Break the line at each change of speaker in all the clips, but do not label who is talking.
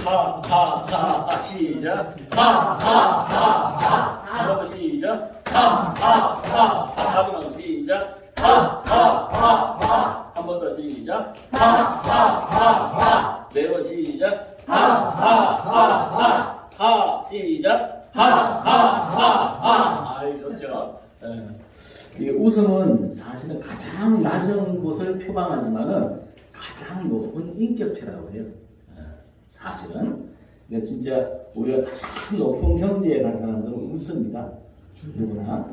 하하하 시작. 하하하하 한번 시작. 하하하하 마지막 시작. 하하하하 한 번 더 시작. 하하하하 네 번 시작. 하하하하 하 시작. 하하하하 아이 좋죠. 이 웃음은 사실은 가장 낮은 곳을 표방하지만은 가장 높은 인격체라고 해요. 사실은 그러니까 진짜 우리가 가장 높은 경지에 간 사람들은 웃습니다. 누구나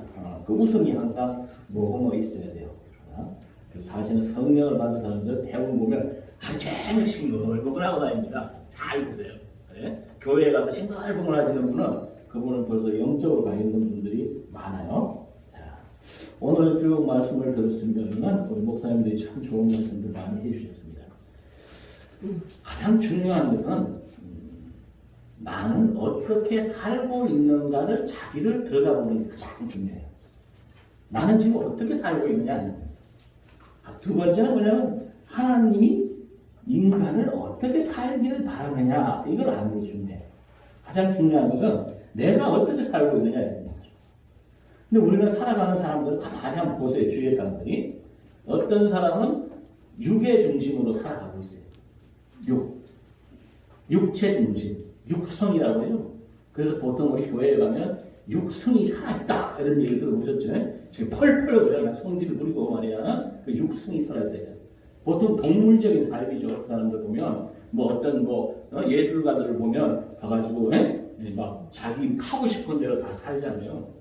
그 웃음이 항상 뭐뭐 있어야 돼요. 그래서 사실은 성령을 받은 사람들 대부분 보면 하루 종일 싱글벙글하고 다닙니다. 잘 보세요. 네? 교회에 가서 싱글벙글 하시는 분은 그분은 벌써 영적으로 가 있는 분들이 많아요. 자, 오늘 쭉 말씀을 들었으면 우리 목사님들이 참 좋은 말씀들 많이 해주셨습니다. 가장 중요한 것은 나는 어떻게 살고 있는가를 자기를 들여다보는 게 가장 중요해요. 나는 지금 어떻게 살고 있느냐. 두 번째는 뭐냐면 하나님이 인간을 어떻게 살기를 바라느냐 이걸 아는 게 중요해요. 가장 중요한 것은 내가 어떻게 살고 있느냐. 근데 우리는 살아가는 사람들을 가만히 한번 보세요. 주위의 사람들이 어떤 사람은 육의 중심으로 살아가고 있어요. 육체 중심, 육성이라고 하죠. 그래서 보통 우리 교회에 가면 육성이 살아있다 이런 얘기 들어보셨죠? 지금 펄펄 그냥 성질을 부리고 말이야. 그 육성이 살아있다. 보통 동물적인 삶이죠. 그 사람들 보면 뭐 어떤 예술가들을 보면 가가지고 막 자기 하고 싶은 대로 다 살잖아요.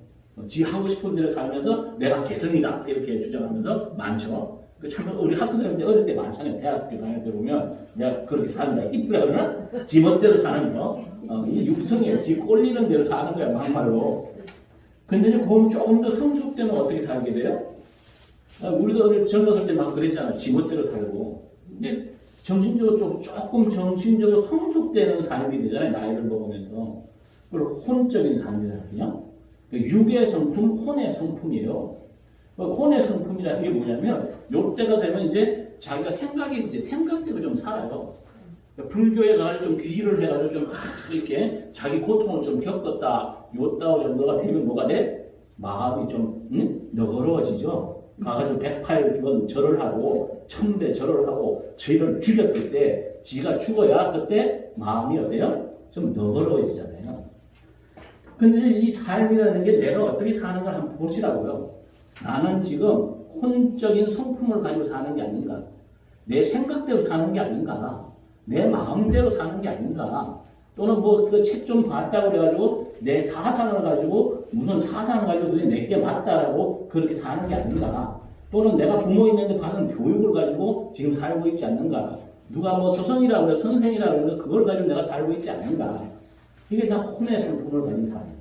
지 하고 싶은 대로 살면서 내가 개성이다 이렇게 주장하면서 많죠. 참 우리 학교 사람들 어릴 때 많잖아요. 대학교 다닐 때 보면 내가 그렇게 산다 이쁘라 그러나 지 멋대로 사는 거. 이게 육성이에요. 지 꼴리는 대로 사는 거야 막말로. 근데 이제 조금 더 성숙되면 어떻게 살게 돼요? 우리도 젊었을 때 막 그랬잖아. 지 멋대로 살고. 근데 정신적으로 조금 정신적으로 성숙되는 삶이 되잖아요. 나이를 먹으면서. 그리고 혼적인 삶이거든요. 육의 성품, 혼의 성품이에요. 혼의 성품이라는 게 뭐냐면 요때가 되면 이제 자기가 생각대로 좀 살아요. 불교에 가서 좀 귀의를 해가지고 좀 이렇게 자기 고통을 좀 겪었다. 요따 정도가 되면 뭐가 돼? 마음이 좀 너그러워지죠. 가가지고 108번 절을 하고 1000배 절을 하고 저희를 죽였을 때 지가 죽어야 그때 마음이 어때요? 좀 너그러워지잖아요. 근데 이 삶이라는 게 내가 어떻게 사는 걸 한번 보시라고요. 나는 지금 혼적인 성품을 가지고 사는 게 아닌가? 내 생각대로 사는 게 아닌가? 내 마음대로 사는 게 아닌가? 또는 그 책 좀 봤다고 그래가지고 내 사상을 가지고 무슨 사상을 가지고 내게 맞다라고 그렇게 사는 게 아닌가? 또는 내가 부모 있는데 받은 교육을 가지고 지금 살고 있지 않는가? 누가 스승이라고 그래, 선생이라고 그래, 그걸 가지고 내가 살고 있지 않는가? 이게 다 혼의 성품을 가진 사람이에요.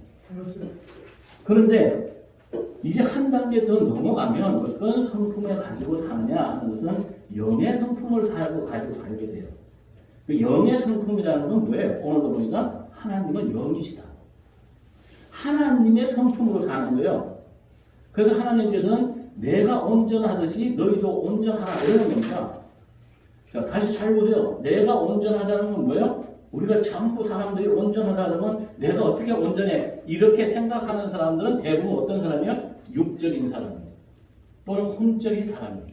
그런데 이제 한 단계 더 넘어가면 어떤 성품을 가지고 사느냐 하는 것은 영의 성품을 가지고 살게 돼요. 영의 성품이라는 건 뭐예요? 오늘도 보니까 하나님은 영이시다. 하나님의 성품으로 사는 거예요. 그래서 하나님께서는 내가 온전하듯이 너희도 온전하라 이러는 겁니다. 자, 다시 잘 보세요. 내가 온전하다는 건 뭐예요? 우리가 전부 사람들이 온전하다는 건 내가 어떻게 온전해? 이렇게 생각하는 사람들은 대부분 어떤 사람이에요? 육적인 사람이에요. 또는 혼적인 사람이에요.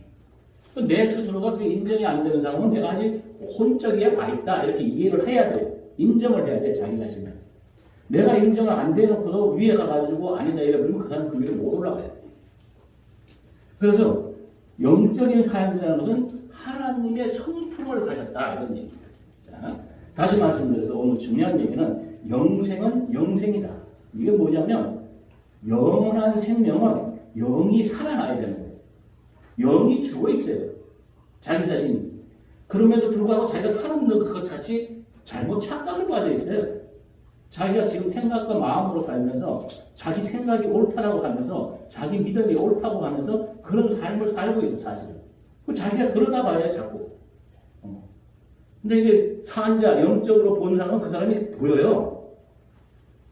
내 스스로가 그게 인정이 안 되는 사람은 내가 아직 혼적이에 와 있다. 이렇게 이해를 해야 돼요. 인정을 해야 돼, 자기 자신을. 내가 인정을 안 대놓고도 위에 가가지고 아니다 이러면 그 사람 그 위로 못 올라가야 돼. 그래서 영적인 삶이라는 것은 하나님의 성품을 가졌다. 이런 얘기입니다. 자, 다시 말씀드려서 오늘 중요한 얘기는 영생은 영생이다. 이게 뭐냐면 영원한 생명은 영이 살아나야 되는 거예요. 영이 죽어 있어요. 자기 자신이. 그럼에도 불구하고 자기가 살아있는 것 자체 잘못 착각을 빠져 있어요. 자기가 지금 생각과 마음으로 살면서 자기 생각이 옳다라고 하면서 자기 믿음이 옳다고 하면서 그런 삶을 살고 있어 사실은. 자기가 들여다봐야 자꾸. 근데 이게 사한자 영적으로 본 사람은 그 사람이 보여요.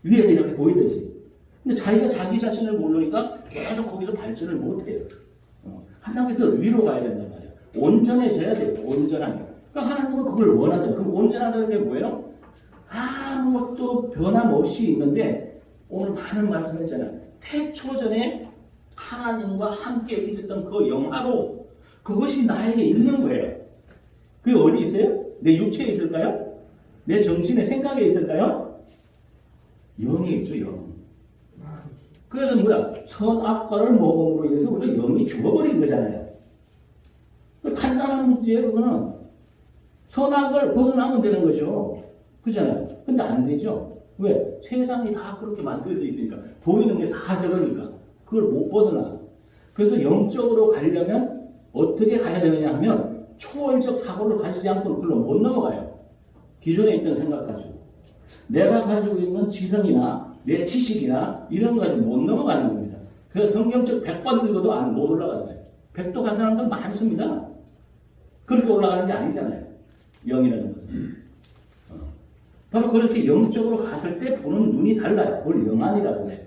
위에서 이렇게 보이듯이. 근데 자기가 자기 자신을 모르니까 계속 거기서 발전을 못해요. 한 단계 더 위로 가야 된단 말이야. 온전해져야 돼요. 온전하게. 그러니까 하나님은 그걸 원하잖아요. 그럼 온전하다는 게 뭐예요? 아무것도 변함없이 있는데 오늘 많은 말씀을 했잖아요. 태초전에 하나님과 함께 있었던 그 영화로 그것이 나에게 있는 거예요. 그게 어디 있어요? 내 육체에 있을까요? 내 정신의 생각에 있을까요? 영에 있죠, 영. 그래서 뭐야? 선악과를 먹음으로 인해서 우리가 영이 죽어버린 거잖아요. 간단한 문제예요, 그거는. 선악을 벗어나면 되는 거죠. 그렇잖아요. 근데 안 되죠. 왜? 세상이 다 그렇게 만들어져 있으니까. 보이는 게 다 저러니까. 그걸 못 벗어나. 그래서 영적으로 가려면 어떻게 가야 되느냐 하면 초월적 사고를 가지지 않고는 그걸로 못 넘어가요. 기존에 있던 생각 가지고. 내가 가지고 있는 지성이나 내 지식이나 이런 거 가지고 못 넘어가는 겁니다. 그래서 성경책 100번 읽어도 못 올라가는 거예요. 100도 간 사람들 많습니다. 그렇게 올라가는 게 아니잖아요. 영이라는 것은. 바로 그렇게 영적으로 갔을 때 보는 눈이 달라요. 그걸 영안이라고 해요.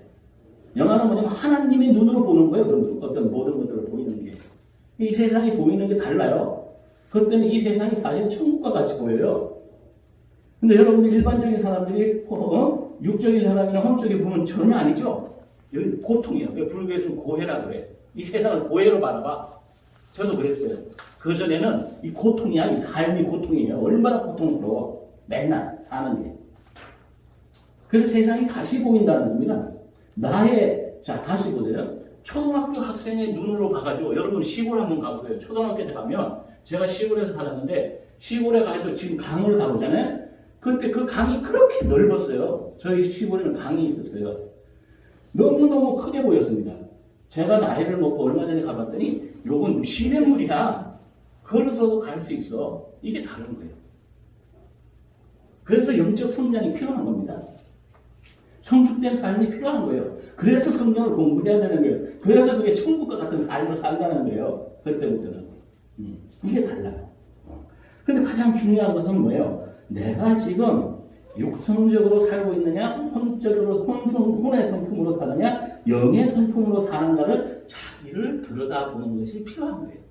영안은 뭐냐면 하나님의 눈으로 보는 거예요. 그럼 어떤 모든 것들을 보이는 게. 이 세상이 보이는 게 달라요. 그때는 이 세상이 사실 천국과 같이 보여요. 근데 여러분들 일반적인 사람들이 육적인 사람이나 혼적이 보면 전혀 아니죠. 여기 고통이에요. 불교에서는 고해라고 그래. 이 세상을 고해로 바라봐. 저도 그랬어요. 그 전에는 이 고통이야. 이 삶이 고통이에요. 얼마나 고통스러워. 맨날 사는 게. 그래서 세상이 다시 보인다는 겁니다. 자, 다시 보세요. 초등학교 학생의 눈으로 봐가지고, 여러분 시골 한번 가보세요. 초등학교 때 가면, 제가 시골에서 살았는데, 시골에 가도 지금 강을 가보잖아요? 그때 그 강이 그렇게 넓었어요. 저희 시골에는 강이 있었어요. 너무너무 크게 보였습니다. 제가 나이를 먹고 얼마 전에 가봤더니, 요건 시냇물이야. 걸어서도 갈 수 있어. 이게 다른 거예요. 그래서 영적 성장이 필요한 겁니다. 성숙된 삶이 필요한 거예요. 그래서 성령을 공부해야 되는 거예요. 그래서 그게 천국과 같은 삶을 살다는 거예요. 그때부터는. 이게 달라요. 그런데 가장 중요한 것은 뭐예요? 내가 지금 육성적으로 살고 있느냐, 혼적으로, 혼의 성품으로 사느냐, 영의 성품으로 사는가를 자기를 들여다보는 것이 필요한 거예요.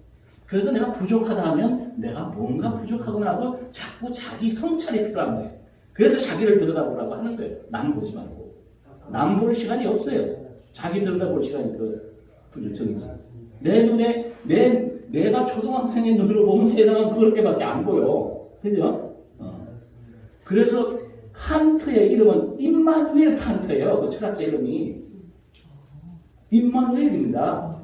그래서 내가 부족하다 하면 내가 뭔가 부족하구나 하고 자꾸 자기 성찰이 필요한 거예요. 그래서 자기를 들여다보라고 하는 거예요. 남 보지 말고. 남 볼 시간이 없어요. 자기 들여다볼 시간이 더 부족해지지. 내 눈에, 내가 초등학생의 눈으로 보면 세상은 그렇게밖에 안 보여. 그죠? 그래서 칸트의 이름은 임마누엘 칸트예요. 그 철학자 이름이. 임마누엘입니다.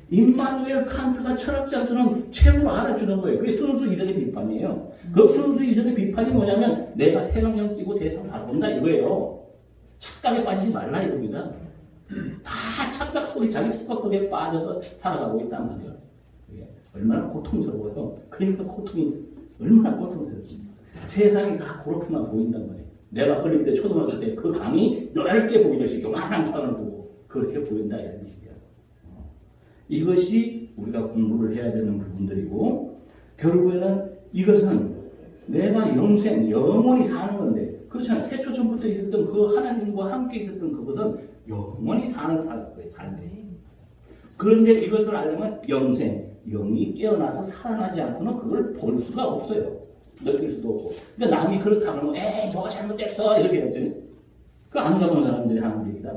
임마누엘 칸트가 철학자처럼 최고로 알아주는 거예요. 그게 순수 이전의 비판이에요. 그 순수 이전의 비판이 뭐냐면 내가 생각력 끼고 세상 바꾼다 이거예요. 착각에 빠지지 말라 이겁니다. 다 착각 속에 자기 착각 속에 빠져서 살아가고 있단 말이에요. 얼마나 고통스러워요. 그러니까 고통이 얼마나 고통스럽습니다. 세상이 다 그렇게만 보인단 말이에요. 내가 어릴 때 초등학교 때 그 강이 넓게 보이듯이 요만한 산을 보고 그렇게 보인다 이런 얘기예요. 이것이 우리가 공부를 해야 되는 부분들이고 결국에는 이것은 내가 영원히 사는 건데 그렇잖아요. 태초 전부터 있었던 그 하나님과 함께 있었던 그것은 영원히 사는 삶이에요. 그런데 이것을 알려면 영이 깨어나서 살아나지 않고는 그걸 볼 수가 없어요. 느낄 수도 없고. 그러니까 남이 그렇다 그러면 뭐가 잘못됐어 이렇게 했죠. 그 안 가본 사람들이 하는 얘기다.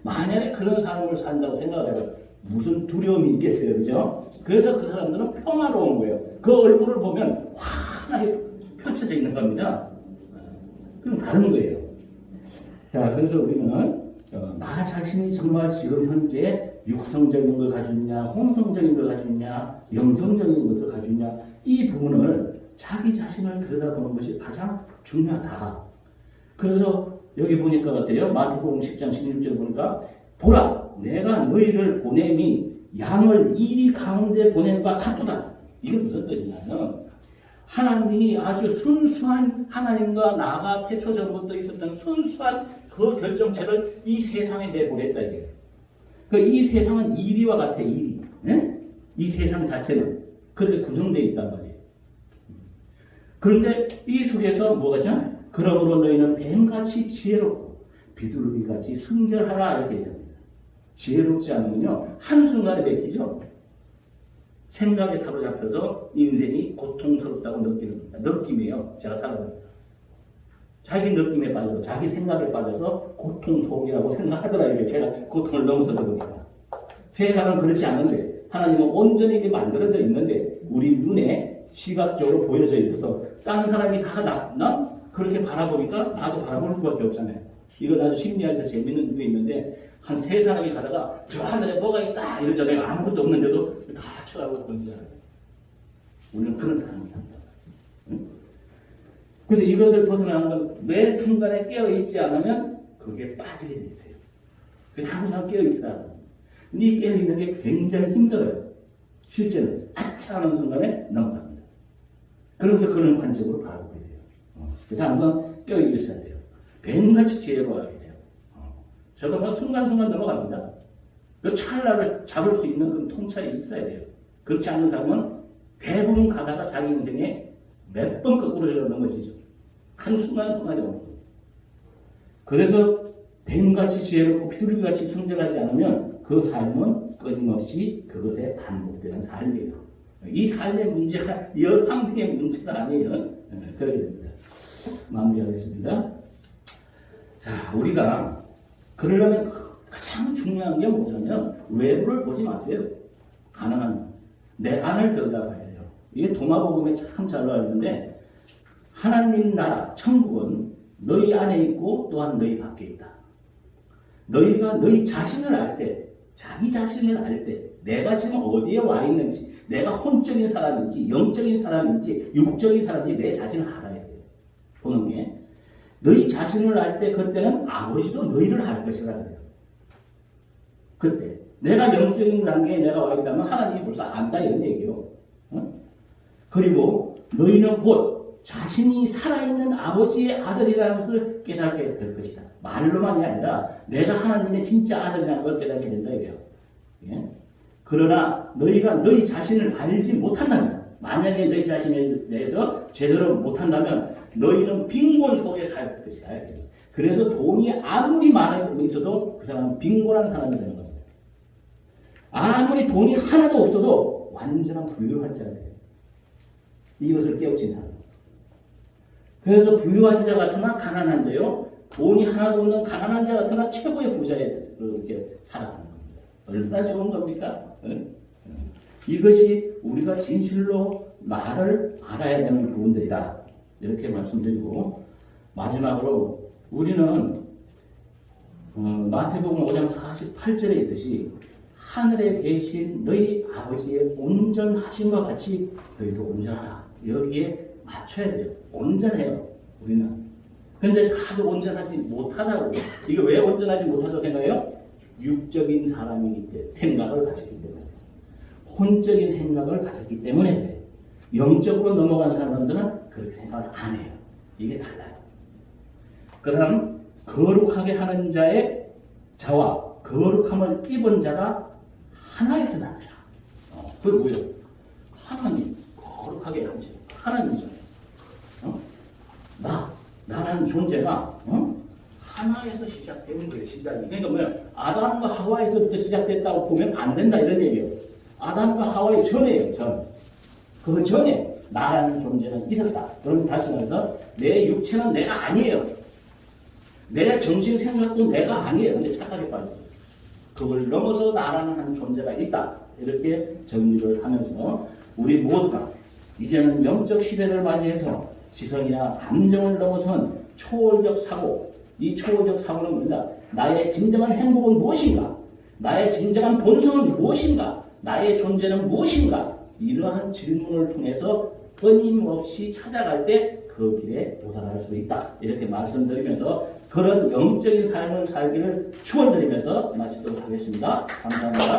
만약에 그런 삶을 산다고 생각해요. 무슨 두려움이 있겠어요. 그죠? 그래서 그 사람들은 평화로운 거예요. 그 얼굴을 보면 환하게 펼쳐져 있는 겁니다. 그럼 다른 거예요. 자, 그래서 우리는 나 자신이 정말 지금 현재 육성적인 걸 가지고 있냐, 홍성적인 걸 가지고 있냐, 영성적인 것을 가지고 있냐, 이 부분을 자기 자신을 들여다보는 것이 가장 중요하다. 그래서 여기 보니까 어때요? 마태복음 10장 16절 보니까 보라, 내가 너희를 보냄이 양을 이리 가운데 보냄과 같도다. 이게 무슨 뜻이냐면 하나님이 아주 순수한 하나님과 나가 태초 전부터 있었던 순수한 그 결정체를 이 세상에 내보냈다 이게. 이 세상은 이리와 같아 이리. 네? 이 세상 자체는 그렇게 구성되어 있단 말이에요. 그런데 이 속에서 뭐가 있잖아? 그러므로 너희는 뱀같이 지혜롭고 비둘기같이 순결하라 이렇게 얘기합니다. 지혜롭지 않으면요 한순간에 뱉기죠. 생각에 사로잡혀서 인생이 고통스럽다고 느끼는 겁니다. 느낌이에요. 제가 살아갑니다. 자기 느낌에 빠져서 자기 생각에 빠져서 고통 속이라고 생각하더라. 제가 고통을 넘어서다 보니까 세상은 그렇지 않은데 하나님은 온전히 만들어져 있는데 우리 눈에 시각적으로 보여져 있어서 다른 사람이 다 나 그렇게 바라보니까 나도 바라볼 수밖에 없잖아요. 이거 아주 심리학에서 재밌는 게 있는데 한 세 사람이 가다가 저 하늘에 뭐가 있다 이러잖아요. 아무것도 없는데도 다 쳐다보고 그러잖아요. 우리는 그런 사람이 산다. 응? 그래서 이것을 벗어나는 건 매 순간에 깨어있지 않으면 그게 빠지게 돼 있어요. 그래서 항상 깨어있어야 합니다. 근데 이 깨어있는 게 굉장히 힘들어요. 실제는 아차하는 순간에 넘어갑니다. 그러면서 그런 관점으로 바라보게 돼요. 그래서 항상 깨어있어야 돼요. 뱀같이 지혜로워야 돼요. 저도 뭐 순간순간 넘어갑니다. 그 찰나를 잡을 수 있는 그런 통찰이 있어야 돼요. 그렇지 않은 사람은 대부분 가다가 자기 인생에 몇 번 거꾸로 넘어지죠. 한 순간순간에 오는 거예요. 그래서 뱀같이 지혜롭고 비둘기같이 순결하지 않으면 그 삶은 끊임없이 그것에 반복되는 삶이에요. 이 삶의 문제가 여황의 문제가 아니에요. 그렇게 됩니다. 마무리하겠습니다. 자, 우리가 그러려면 가장 중요한 게 뭐냐면 외부를 보지 마세요. 가능한 내 안을 들여다봐야 돼요. 이게 도마복음에 참 잘 나와 있는데 하나님 나라 천국은 너희 안에 있고 또한 너희 밖에 있다. 너희가 너희 자신을 알 때, 자기 자신을 알 때, 내가 지금 어디에 와 있는지, 내가 혼적인 사람인지, 영적인 사람인지, 육적인 사람인지 내 자신을 알아야 돼요. 보는 게. 너희 자신을 알 때 그때는 아버지도 너희를 알 것이라는 거예요. 그때 내가 영적인 단계에 내가 와 있다면 하나님이 벌써 안다 이런 얘기예요. 그리고 너희는 곧 자신이 살아있는 아버지의 아들이라는 것을 깨닫게 될 것이다. 말로만이 아니라 내가 하나님의 진짜 아들이라는 걸 깨닫게 된다 이래요. 예? 그러나 너희가 너희 자신을 알지 못한다면, 만약에 너희 자신에 대해서 제대로 못한다면 너희는 빈곤 속에 살 것이다. 그래서 돈이 아무리 많이 있어도 그 사람은 빈곤한 사람이 되는 겁니다. 아무리 돈이 하나도 없어도 완전한 부유한 자가 돼요. 이것을 깨우친 사람. 그래서 부유한 자 같으나 가난한 자요, 돈이 하나도 없는 가난한 자 같으나 최고의 부자에 이렇게 살아가는 겁니다. 얼마나 좋은 겁니까? 이것이 우리가 진실로 나를 알아야 되는 부분들이다. 이렇게 말씀드리고, 마지막으로 우리는 마태복음 5장 48절에 있듯이 하늘에 계신 너희 아버지의 온전하심과 같이 너희도 온전하라. 여기에 맞춰야 돼요. 온전해요. 우리는. 근데 다들 온전하지 못하다고. 이게 왜 온전하지 못하다고 생각해요? 육적인 사람이기 때문에, 생각을 가졌기 때문에. 혼적인 생각을 가졌기 때문에. 영적으로 넘어가는 사람들은 그렇게 생각을 안 해요. 이게 달라요. 그 다음 거룩하게 하는 자의 자와 거룩함을 입은 자가 하나에서 나더라. 그게 뭐예요? 하나님 거룩하게 하는 자. 하나님이잖아요. 나라는 존재가 하나에서 시작되는 거예요. 시작이. 그러니까 뭐예요? 아담과 하와에서부터 시작됐다고 보면 안 된다 이런 얘기예요. 아담과 하와의 전이에요. 전. 그 전에 나라는 존재는 있었다. 그럼 다시 말해서 내 육체는 내가 아니에요. 내 정신 생각도 내가 아니에요. 근데 착각에 빠져요. 그걸 넘어서 나라는 한 존재가 있다. 이렇게 정리를 하면서 우리 모두가 이제는 영적 시대를 맞이해서 지성이나 감정을 넘어선 초월적 사고, 이 초월적 사고는 뭐냐? 나의 진정한 행복은 무엇인가? 나의 진정한 본성은 무엇인가? 나의 존재는 무엇인가? 이러한 질문을 통해서 끊임없이 찾아갈 때 그 길에 도달할 수 있다. 이렇게 말씀드리면서 그런 영적인 삶을 살기를 축원드리면서 마치도록 하겠습니다. 감사합니다.